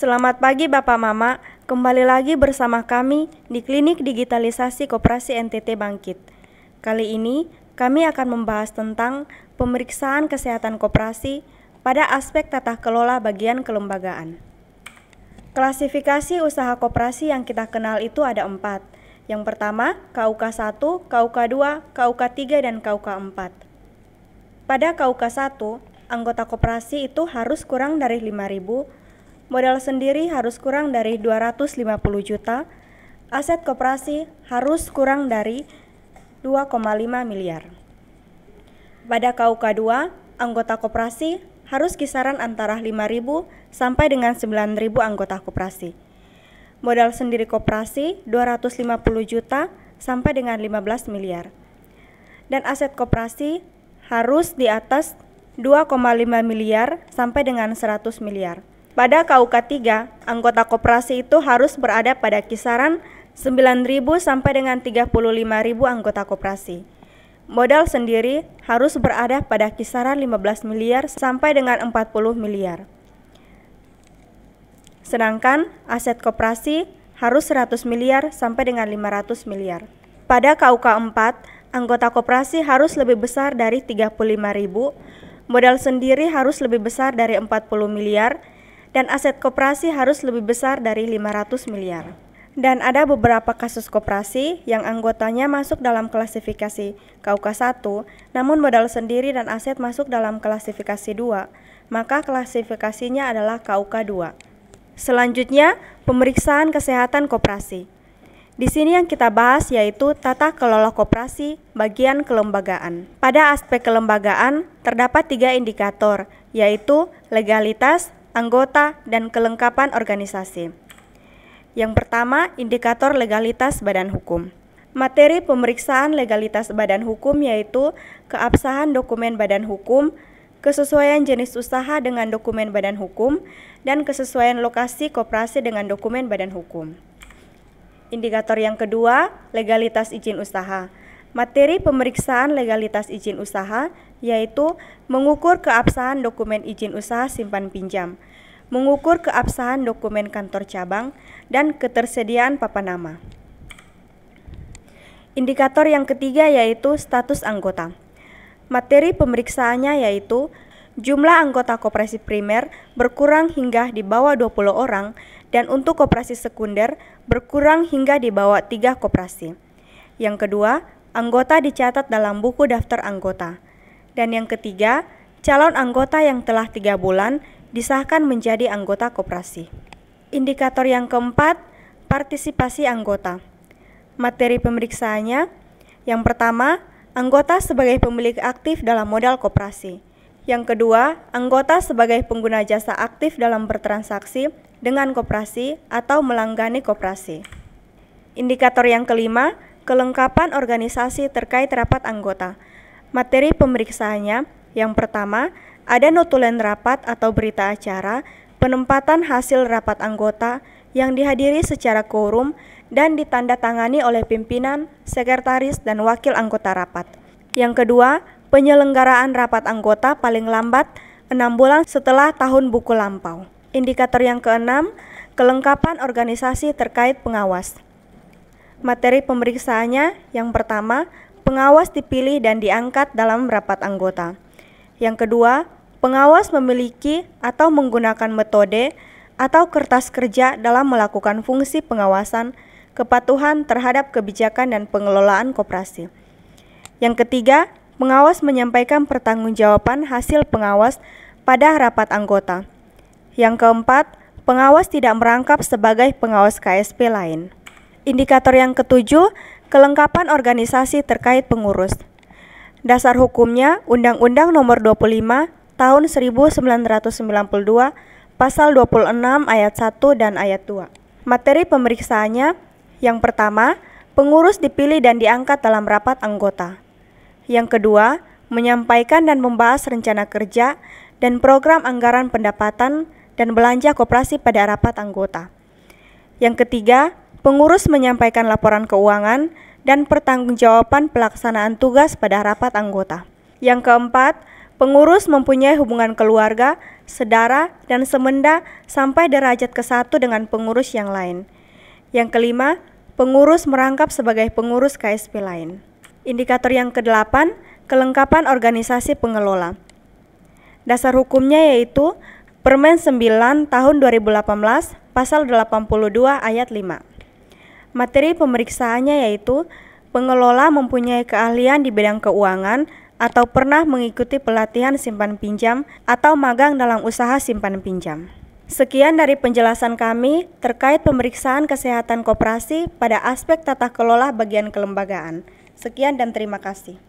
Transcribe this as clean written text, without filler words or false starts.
Selamat pagi Bapak Mama, kembali lagi bersama kami di Klinik Digitalisasi Koperasi NTT Bangkit. Kali ini kami akan membahas tentang pemeriksaan kesehatan koperasi pada aspek tata kelola bagian kelembagaan. Klasifikasi usaha koperasi yang kita kenal itu ada 4. Yang pertama, KUK 1, KUK 2, KUK 3, dan KUK 4. Pada KUK 1, anggota koperasi itu harus kurang dari 5.000, modal sendiri harus kurang dari 250 juta, aset koperasi harus kurang dari 2,5 miliar. Pada KUK 2, anggota koperasi harus kisaran antara 5.000 sampai dengan 9.000 anggota koperasi. Modal sendiri koperasi 250 juta sampai dengan 15 miliar. Dan aset koperasi harus di atas 2,5 miliar sampai dengan 100 miliar. Pada KUK 3, anggota koperasi itu harus berada pada kisaran 9.000 sampai dengan 35.000 anggota koperasi. Modal sendiri harus berada pada kisaran 15 miliar sampai dengan 40 miliar. Sedangkan aset koperasi harus 100 miliar sampai dengan 500 miliar. Pada KUK 4, anggota koperasi harus lebih besar dari 35.000, modal sendiri harus lebih besar dari 40 miliar, dan aset koperasi harus lebih besar dari 500 miliar. Dan ada beberapa kasus koperasi yang anggotanya masuk dalam klasifikasi KUK 1, namun modal sendiri dan aset masuk dalam klasifikasi 2, maka klasifikasinya adalah KUK 2. Selanjutnya, pemeriksaan kesehatan koperasi. Di sini yang kita bahas yaitu tata kelola koperasi bagian kelembagaan. Pada aspek kelembagaan terdapat 3 indikator, yaitu legalitas, anggota, dan kelengkapan organisasi. Yang pertama, indikator legalitas badan hukum. Materi pemeriksaan legalitas badan hukum yaitu keabsahan dokumen badan hukum, kesesuaian jenis usaha dengan dokumen badan hukum, dan kesesuaian lokasi koperasi dengan dokumen badan hukum. Indikator yang kedua, legalitas izin usaha. Materi pemeriksaan legalitas izin usaha yaitu mengukur keabsahan dokumen izin usaha simpan pinjam, mengukur keabsahan dokumen kantor cabang, dan ketersediaan papan nama. Indikator yang ketiga yaitu status anggota. Materi pemeriksaannya yaitu jumlah anggota koperasi primer berkurang hingga di bawah 20 orang dan untuk koperasi sekunder berkurang hingga di bawah 3 koperasi. Yang kedua, anggota dicatat dalam buku daftar anggota. Dan yang ketiga, calon anggota yang telah 3 bulan disahkan menjadi anggota koperasi. Indikator yang keempat, partisipasi anggota. Materi pemeriksaannya, yang pertama, anggota sebagai pemilik aktif dalam modal koperasi. Yang kedua, anggota sebagai pengguna jasa aktif dalam bertransaksi dengan koperasi atau melanggani koperasi. Indikator yang kelima, kelengkapan organisasi terkait rapat anggota. Materi pemeriksaannya, yang pertama, ada notulen rapat atau berita acara, penempatan hasil rapat anggota yang dihadiri secara quorum dan ditandatangani oleh pimpinan, sekretaris, dan wakil anggota rapat. Yang kedua, penyelenggaraan rapat anggota paling lambat 6 bulan setelah tahun buku lampau. Indikator yang keenam, kelengkapan organisasi terkait pengawas. Materi pemeriksaannya, yang pertama, pengawas dipilih dan diangkat dalam rapat anggota. Yang kedua, pengawas memiliki atau menggunakan metode atau kertas kerja dalam melakukan fungsi pengawasan kepatuhan terhadap kebijakan dan pengelolaan koperasi. Yang ketiga, pengawas menyampaikan pertanggungjawaban hasil pengawas pada rapat anggota. Yang keempat, pengawas tidak merangkap sebagai pengawas KSP lain. Indikator yang ketujuh, kelengkapan organisasi terkait pengurus. Dasar hukumnya Undang-Undang Nomor 25 Tahun 1992, Pasal 26 Ayat 1 dan Ayat 2. Materi pemeriksaannya, yang pertama, pengurus dipilih dan diangkat dalam rapat anggota. Yang kedua, menyampaikan dan membahas rencana kerja dan program anggaran pendapatan dan belanja koperasi pada rapat anggota. Yang ketiga, pengurus menyampaikan laporan keuangan dan pertanggungjawaban pelaksanaan tugas pada rapat anggota. Yang keempat, pengurus mempunyai hubungan keluarga sedara, dan semenda sampai derajat ke-1 dengan pengurus yang lain. Yang kelima, pengurus merangkap sebagai pengurus KSP lain. Indikator yang ke-8, kelengkapan organisasi pengelola. Dasar hukumnya yaitu Permen 9 tahun 2018 pasal 82 ayat 5. Materi pemeriksaannya yaitu pengelola mempunyai keahlian di bidang keuangan atau pernah mengikuti pelatihan simpan pinjam atau magang dalam usaha simpan pinjam. Sekian dari penjelasan kami terkait pemeriksaan kesehatan koperasi pada aspek tata kelola bagian kelembagaan. Sekian dan terima kasih.